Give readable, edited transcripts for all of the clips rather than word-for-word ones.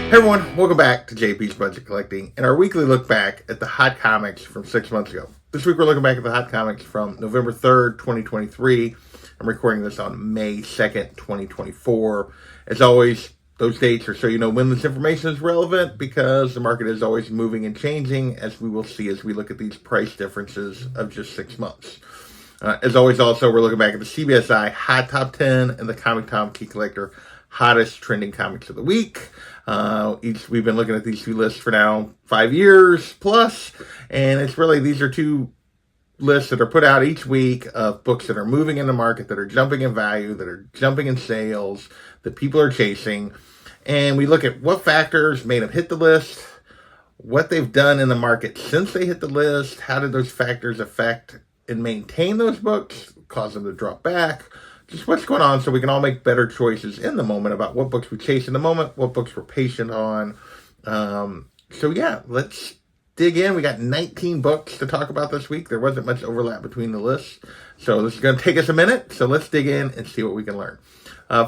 Hey everyone, welcome back to JP's Budget Collecting and our weekly look back at the hot comics from 6 months ago. This week we're looking back at the hot comics from November 3rd, 2023. I'm recording this on May 2nd, 2024. As always, those dates are so you know when this information is relevant because the market is always moving and changing, as we will see as we look at these price differences of just 6 months. As always, also, we're looking back at the CBSI Hot Top 10 and the Comic Tom Key Collector Hottest Trending Comics of the Week. We've been looking at these two lists for now 5 years plus, and it's really, these are two lists that are put out each week of books that are moving in the market, that are jumping in value, that are jumping in sales, that people are chasing. And we look at what factors made them hit the list, what they've done in the market since they hit the list, how did those factors affect and maintain those books, cause them to drop back, just what's going on so we can all make better choices in the moment about what books we chase in the moment, what books we're patient on. So yeah, let's dig in. We got 19 books to talk about this week. There wasn't much overlap between the lists. So this is going to take us a minute. So let's dig in and see what we can learn.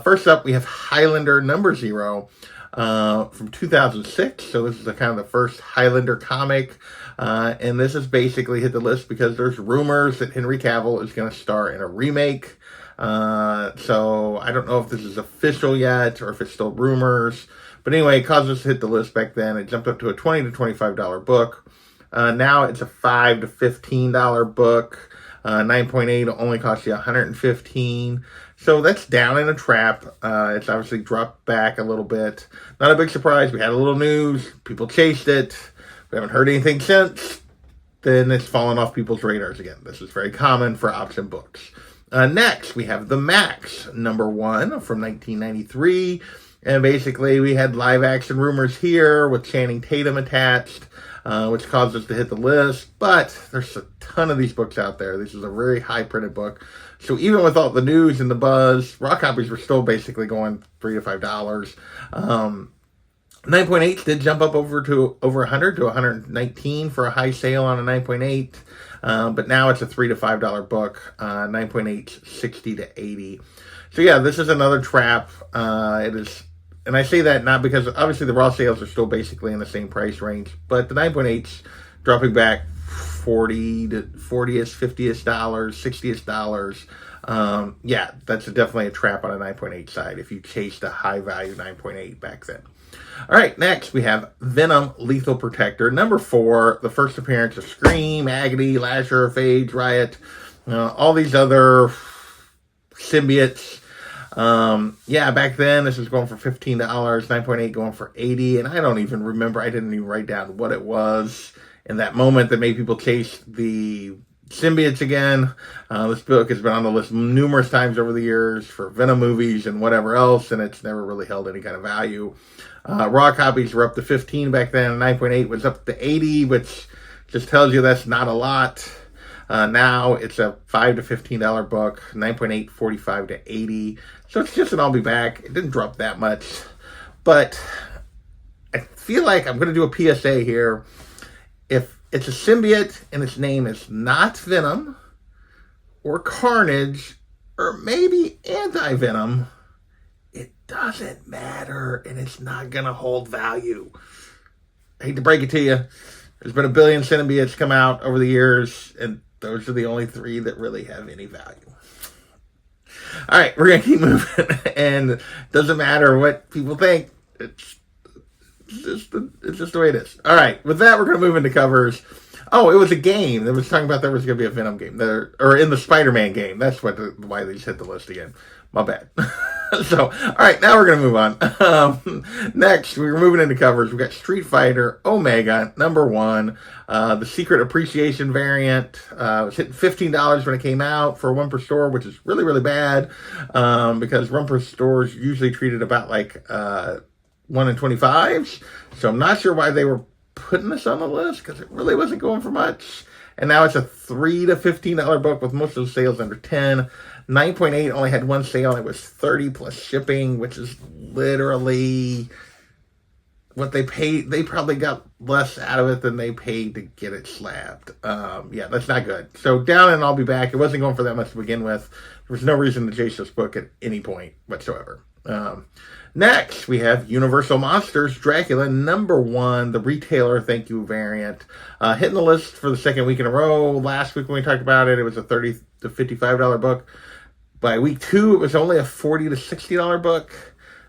First up, we have Highlander number 0 from 2006. So this is kind of the first Highlander comic. And this has basically hit the list because there's rumors that Henry Cavill is going to star in a remake. So I don't know if this is official yet or if it's still rumors. But anyway, it caused us to hit the list back then. It jumped up to a $20 to $25 book. Now it's a $5 to $15 book. 9.8 only costs you $115. So that's down in a trap. It's obviously dropped back a little bit. Not a big surprise. We had a little news. People chased it. We haven't heard anything since. Then it's fallen off people's radars again. This is very common for option books. Next, we have the Maxx number 1 from 1993. And basically, we had live action rumors here with Channing Tatum attached, which caused us to hit the list. But there's a ton of these books out there. This is a very high printed book. So even with all the news and the buzz, raw copies were still basically going $3 to $5. 9.8 did jump up over 100 to 119 for a high sale on a 9.8. But now it's a $3 to $5 book. 9.8, 60 to 80. So yeah, this is another trap. It is, and I say that not because obviously the raw sales are still basically in the same price range, but the 9.8's dropping back 40-ish, 50-ish dollars, 60-ish dollars. Yeah, that's definitely a trap on a 9.8 side if you chased a high value 9.8 back then. All right, next we have Venom Lethal Protector number 4, the first appearance of Scream, Agony, Lasher, Phage, Riot, all these other symbiotes. Yeah, back then this was going for $15, 9.8 going for $80, and I don't even remember. I didn't even write down what it was in that moment that made people chase the symbiotes again. This book has been on the list numerous times over the years for Venom movies and whatever else, and it's never really held any kind of value. Raw copies were up to 15 back then. 9.8 was up to 80, which just tells you that's not a lot. Now it's a $5 to $15 book. 9.8, 45 to 80. So it's just an I'll be back. It didn't drop that much, but I feel like I'm going to do a PSA here. If it's a symbiote and its name is not Venom or Carnage or maybe Anti-Venom, it doesn't matter and it's not going to hold value. I hate to break it to you. There's been a billion symbiotes come out over the years, and those are the only 3 that really have any value. All right, we're going to keep moving, and it doesn't matter what people think. It's just the way it is. All right, with that, we're going to move into covers. Oh, it was a game. It was talking about there was going to be a Venom game, or in the Spider-Man game. That's why they just hit the list again. My bad. So, all right, now we're going to move on. Next, we're moving into covers. We've got Street Fighter Omega, number 1. The Secret Appreciation variant. It was hitting $15 when it came out for one per store, which is really, really bad because one per stores usually treated about like 1 in 25s. So I'm not sure why they were putting this on the list because it really wasn't going for much. And now it's a $3 to $15 book with most of the sales under 10. 9.8 only had one sale, and it was 30 plus shipping, which is literally what they paid. They probably got less out of it than they paid to get it slabbed. Yeah, that's not good. So down and I'll be back. It wasn't going for that much to begin with. There was no reason to chase this book at any point whatsoever. Next, we have Universal Monsters Dracula #1, the retailer thank you variant. Hitting the list for the second week in a row. Last week when we talked about it, it was a $30 to $55 book. By week 2, it was only a $40 to $60 book.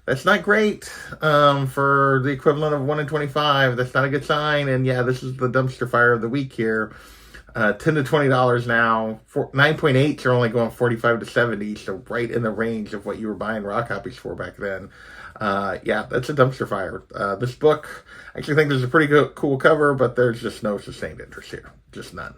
That's not great for the equivalent of 1 in 25. That's not a good sign. And yeah, this is the dumpster fire of the week here. $10 to $20 now. 9.8s are only going 45 to 70, so right in the range of what you were buying raw copies for back then. Yeah, that's a dumpster fire. This book, I actually think there's a pretty cool cover, but there's just no sustained interest here. Just none.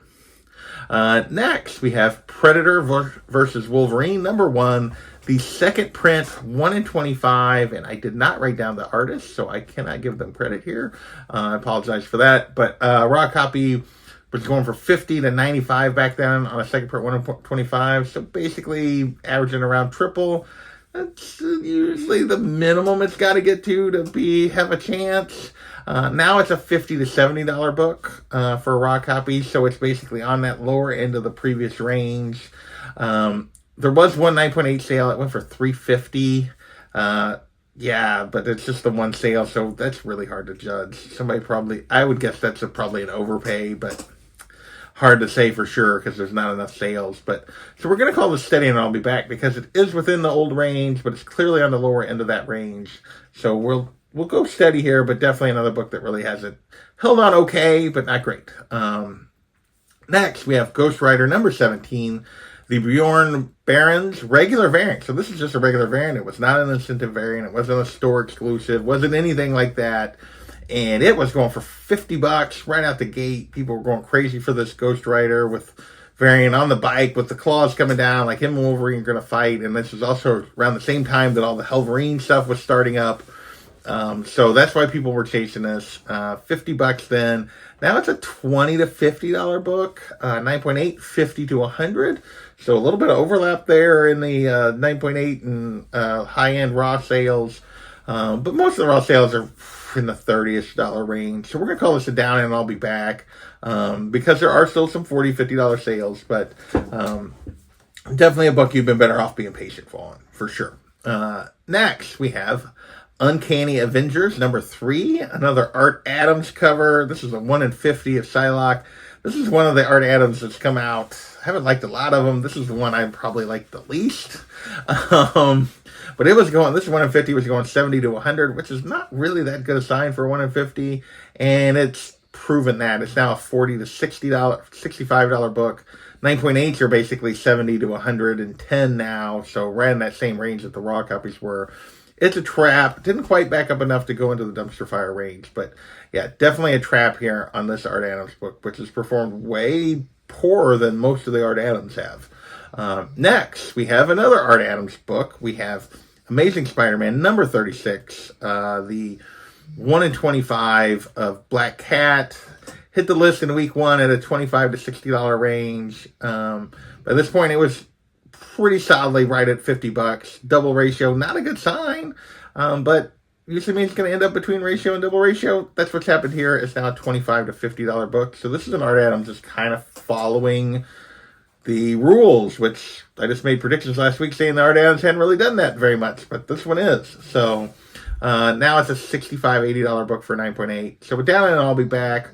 Next, we have Predator versus Wolverine #1, the second print, 1 in 25, and I did not write down the artist, so I cannot give them credit here. I apologize for that, but raw copy was going for 50 to 95 back then on a second print 1 in 25, so basically averaging around triple. That's usually the minimum it's got to get to have a chance. Now it's a $50 to $70 book for a raw copy, so it's basically on that lower end of the previous range. There was one 9.8 sale. It went for $350. Yeah, but it's just the one sale, so that's really hard to judge. I would guess that's probably an overpay, but hard to say for sure because there's not enough sales. But so we're going to call this steady, and I'll be back because it is within the old range, but it's clearly on the lower end of that range. So we'll go steady here, but definitely another book that really hasn't held on okay, but not great. Next, we have Ghost Rider #17, the Bjorn Barons regular variant. So this is just a regular variant. It was not an incentive variant. It wasn't a store exclusive. Wasn't anything like that. And it was going for $50 right out the gate. People were going crazy for this Ghost Rider with variant on the bike with the claws coming down, like him and Wolverine are going to fight. And this was also around the same time that all the Hellverine stuff was starting up. So that's why people were chasing this. $50 then. Now it's a $20 to $50 book. 9.8, 50 to 100. So a little bit of overlap there in the 9.8 and high-end raw sales. But most of the raw sales are in the $30-ish range. So we're going to call this a down, and I'll be back because there are still some $40, $50 sales. But definitely a book you've been better off being patient for sure. Next, we have Uncanny Avengers #3, another Art Adams cover. This is a 1 in 50 of Psylocke. This is one of the Art Adams that's come out. I haven't liked a lot of them. This is the one I probably liked the least. But it was going, this 1 in 50 was going 70 to 100, which is not really that good a sign for 1 in 50. And it's proven that. It's now a $40 to $65 book. 9.8s are basically 70 to 110 now. So right in that same range that the raw copies were. It's a trap. Didn't quite back up enough to go into the dumpster fire range. But yeah, definitely a trap here on this Art Adams book, which has performed way poorer than most of the Art Adams have. Next, we have another Art Adams book. We have Amazing Spider-Man #36, the 1 in 25 of Blackheart. Hit the list in week 1 at a $25 to $60 range. By this point, it was pretty solidly right at $50. Double ratio, not a good sign, but usually means it's going to end up between ratio and double ratio. That's what's happened here. It's now a $25 to $50 book. So this is an Art Adams just kind of following the rules, which I just made predictions last week saying the Art Adams hadn't really done that very much, but this one is. So now it's a $65, $80 book for 9.8. So we're down and I'll be back.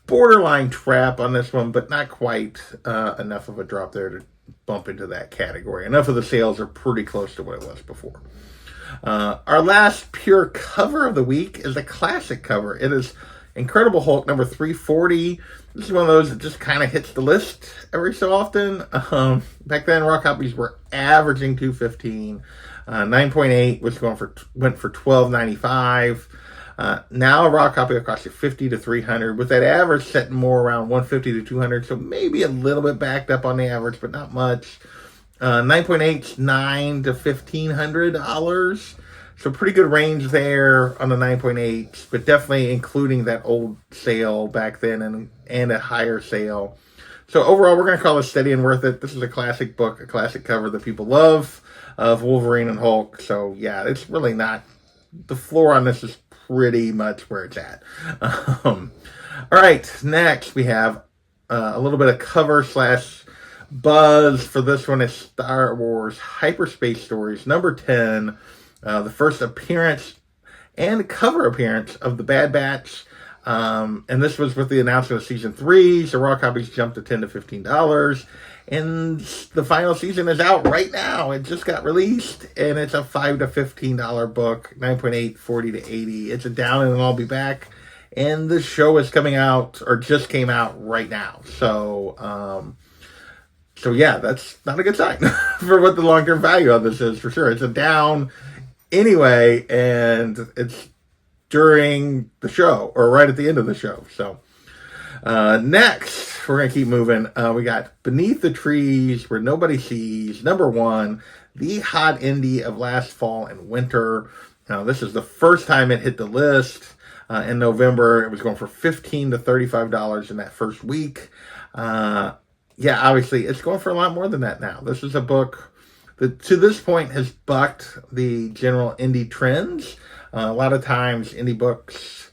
Borderline trap on this one, but not quite enough of a drop there to bump into that category. Enough of the sales are pretty close to what it was before. Our last pure cover of the week is a classic cover. It is Incredible Hulk #340. This is one of those that just kind of hits the list every so often. Back then, raw copies were averaging $215. 9.8 went for $12.95. Now a raw copy will cost you $50 to $300, with that average setting more around $150 to $200. So maybe a little bit backed up on the average, but not much. 9.8's $900 to $1,500. So pretty good range there on the 9.8s, but definitely including that old sale back then and a higher sale. So overall, we're going to call it steady and worth it. This is a classic book, a classic cover that people love of Wolverine and Hulk. So yeah, it's really not, the floor on this is pretty much where it's at. All right, next we have a little bit of cover / buzz for this one is Star Wars Hyperspace Stories #10. the first appearance and cover appearance of the Bad Batch. And this was with the announcement of season 3, so raw copies jumped to $10 to $15. And the final season is out right now. It just got released, and it's a $5 to $15 book, 9.8, 40 to 80. It's a down and I'll be back. And the show is coming out, or just came out right now. So yeah, that's not a good sign for what the long-term value of this is, for sure. It's a down anyway, and it's during the show, or right at the end of the show. So next, we're going to keep moving. We got Beneath the Trees Where Nobody Sees, #1, the hot indie of last fall and winter. Now, this is the first time it hit the list. In November, it was going for $15 to $35 in that first week. Yeah, obviously, it's going for a lot more than that now. This is a book that, to this point, has bucked the general indie trends. A lot of times, indie books,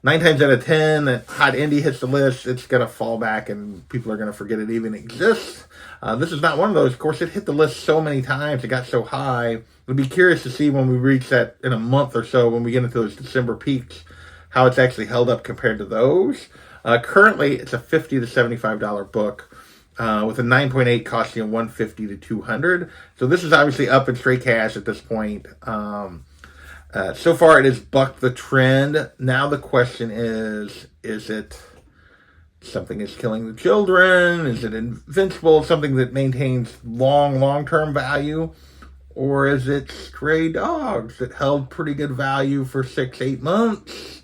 9 times out of 10, that hot indie hits the list, it's going to fall back and people are going to forget it even exists. This is not one of those. Of course, it hit the list so many times, it got so high. We'll be curious to see when we reach that in a month or so, when we get into those December peaks, how it's actually held up compared to those. Currently, it's a $50 to $75 book, with a 9.8 costing $150 to $200. So this is obviously up in straight cash at this point. So far, it has bucked the trend. Now the question is it something that's killing the children? Is it invincible, something that maintains long-term value? Or is it stray dogs that held pretty good value for 6-8 months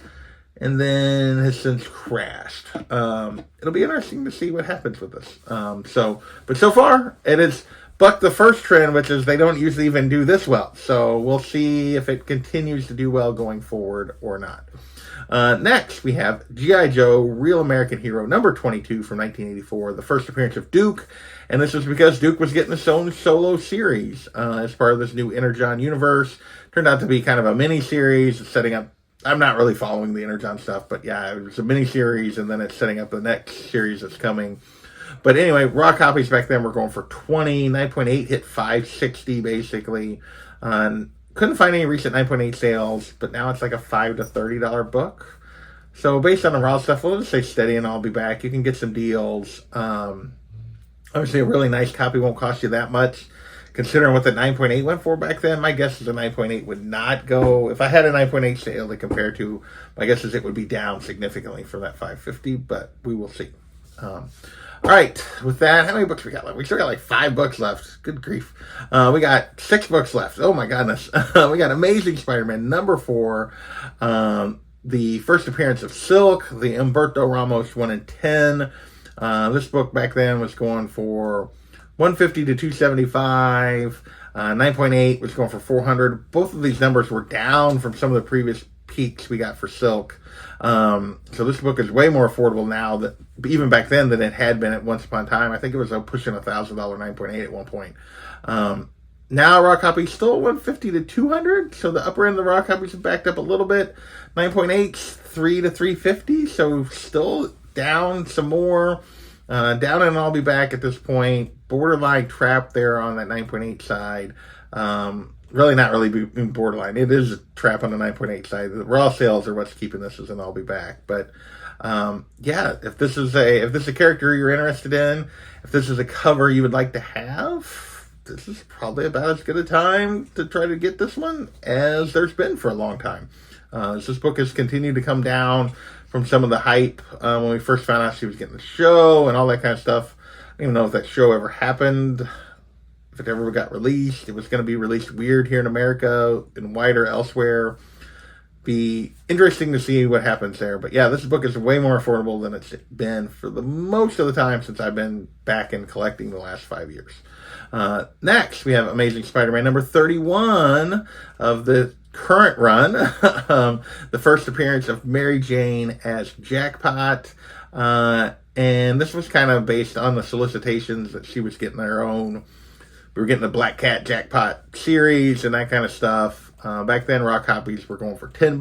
and then has since crashed? It'll be interesting to see what happens with this. But so far, it has bucked the first trend, which is they don't usually even do this well. So we'll see if it continues to do well going forward or not. Next, we have G.I. Joe, Real American Hero, #22 from 1984, the first appearance of Duke. And this was because Duke was getting his own solo series as part of this new Energon universe. Turned out to be kind of a mini-series, setting up. I'm not really following the Energon stuff, but yeah, it was a mini-series, and then it's setting up the next series that's coming. But anyway, raw copies back then were going for $20. 9.8 hit $5.60 basically. Couldn't find any recent 9.8 sales, but now it's like a $5 to $30 book. So based on the raw stuff, we'll just say steady and I'll be back. You can get some deals. Obviously, a really nice copy won't cost you that much. Considering what the 9.8 went for back then, my guess is the 9.8 would not go. If I had a 9.8 sale to compare to, my guess is it would be down significantly from that $5.50, but we will see. All right, with that, how many books we got left? We still got like 5 books left. Good grief. We got 6 books left. Oh my goodness. We got Amazing Spider-Man #4. The first appearance of Silk, the Humberto Ramos 1 in 10. This book back then was going for $150 to $275. 9.8 was going for $400. Both of these numbers were down from some of the previous peaks we got for Silk. So this book is way more affordable now, that even back then, than it had been at once upon a time. I think it was pushing $1,000 9.8 at one point. Now raw copies still $150 to $200. So the upper end of the raw copies have backed up a little bit. 9.8 $3 to $350. So still down some more. Down and I'll be back at this point. Borderline trapped there on that 9.8 side. Really not really being borderline. It is a trap on the 9.8 side. The raw sales are what's keeping this as an I'll be back. But yeah, if this is a character you're interested in, if this is a cover you would like to have, this is probably about as good a time to try to get this one as there's been for a long time. This book has continued to come down from some of the hype when we first found out she was getting the show and all that kind of stuff. I don't even know if that show ever happened, if it ever got released. It was going to be released weird here in America and wider elsewhere. Be interesting to see what happens there. But yeah, this book is way more affordable than it's been for the most of the time since I've been back in collecting the last 5 years. Next, we have Amazing Spider-Man #31 of the current run. The first appearance of Mary Jane as Jackpot. And this was kind of based on the solicitations that she was getting her own. We were getting the Black Cat Jackpot series and that kind of stuff. Back then, raw copies were going for $10.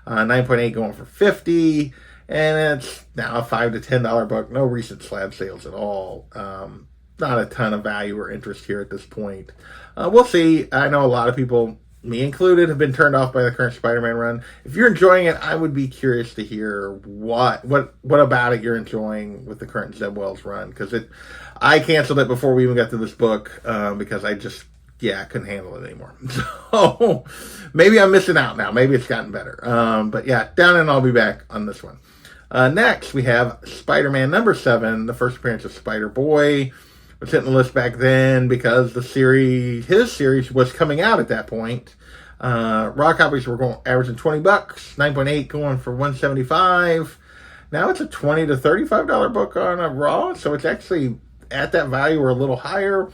9.8 going for $50. And it's now a $5 to $10 book. No recent slab sales at all. Not a ton of value or interest here at this point. We'll see. I know a lot of people me included, have been turned off by the current Spider-Man run. If you're enjoying it, I would be curious to hear what about it you're enjoying with the current Zeb Wells run, because I canceled it before we even got to this book because I just couldn't handle it anymore. So maybe I'm missing out now. Maybe it's gotten better. But yeah, down and I'll be back on this one. Next, we have Spider-Man number 7, the first appearance of Spider-Boy. Was hitting the list back then because his series was coming out at that point. Raw copies were averaging $20, 9.8 going for $175. Now it's a $20 to $35 book on a Raw, so it's actually at that value or a little higher.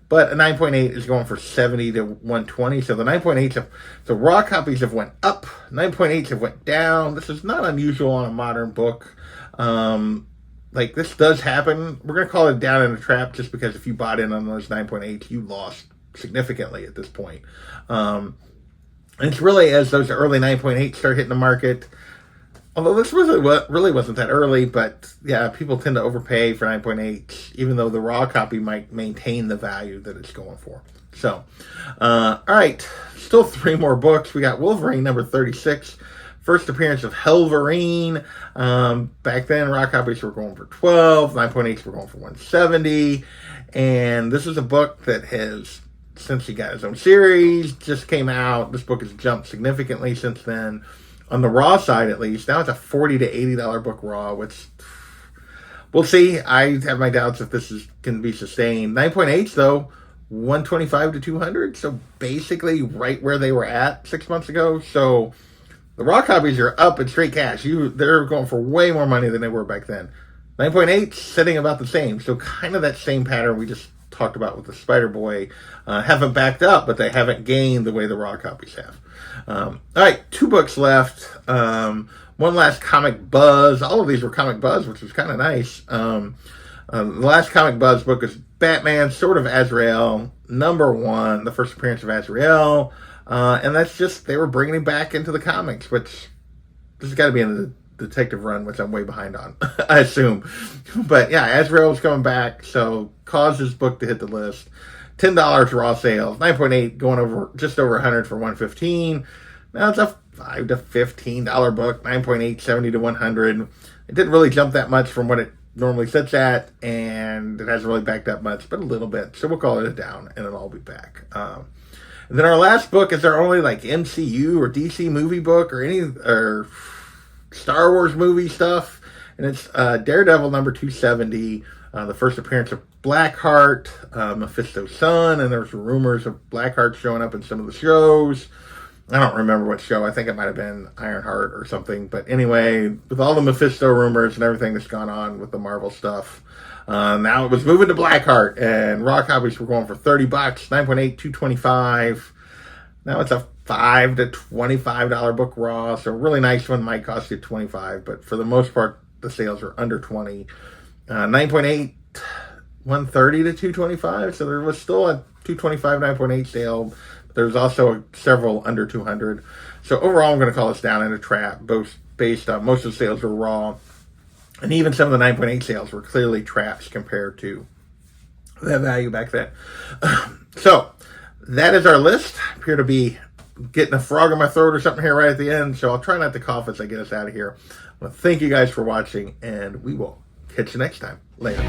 But a 9.8 is going for $70 to $120. So the 9.8s the Raw copies have went up. 9.8s have went down. This is not unusual on a modern book. Like, this does happen. We're going to call it down in a trap just because if you bought in on those 9.8s, you lost significantly at this point. And it's really as those early 9.8s start hitting the market. Although this really wasn't that early, but yeah, people tend to overpay for 9.8s, even though the Raw copy might maintain the value that it's going for. So, all right, still 3 more books. We got Wolverine number 36. First appearance of Hellverine. Back then, Raw copies were going for $12. 9.8s were going for $170. And this is a book that has, since he got his own series, just came out. This book has jumped significantly since then. On the Raw side, at least. Now it's a $40 to $80 book Raw, which we'll see. I have my doubts if this can be sustained. 9.8s, though, $125 to $200. So basically right where they were at 6 months ago. So the Raw copies are up in straight cash. They're going for way more money than they were back then. 9.8 sitting about the same. So kind of that same pattern we just talked about with the Spider-Boy. Haven't backed up, but they haven't gained the way the Raw copies have. All right, 2 books left. One last Comic Buzz. All of these were Comic Buzz, which was kind of nice. The last Comic Buzz book is Batman, Sword of Azrael, number 1, the first appearance of Azrael. And that's just, they were bringing him back into the comics, which this has got to be in the detective run, which I'm way behind on, I assume. But yeah, Azrael's coming back, so caused this book to hit the list. $10 Raw sales, 9.8 going over just over $100 for $115. Now it's a $5 to $15 book, 9.8, $70 to $100. It didn't really jump that much from what it normally sits at, and it hasn't really backed up much, but a little bit. So we'll call it a down, and it'll all be back. And then our last book is our only like MCU or DC movie book or Star Wars movie stuff, and it's Daredevil number 270, the first appearance of Blackheart, Mephisto's son, and there's rumors of Blackheart showing up in some of the shows. I don't remember what show. I think it might have been Ironheart or something. But anyway, with all the Mephisto rumors and everything that's gone on with the Marvel stuff, now it was moving to Blackheart, and Raw copies were going for $30, 9.8, $225. Now it's a $5 to $25 book Raw, so a really nice one might cost you $25, but for the most part, the sales are under $20. 9.8, $130 to $225, so there was still a $225 9.8 sale. There's also several under $200. So overall, I'm going to call this down in a trap, both based on most of the sales were Raw, and even some of the 9.8 sales were clearly traps compared to that value back then. So that is our list. I appear to be getting a frog in my throat or something here right at the end, so I'll try not to cough as I get us out of here. Well, thank you guys for watching, and we will catch you next time. Later.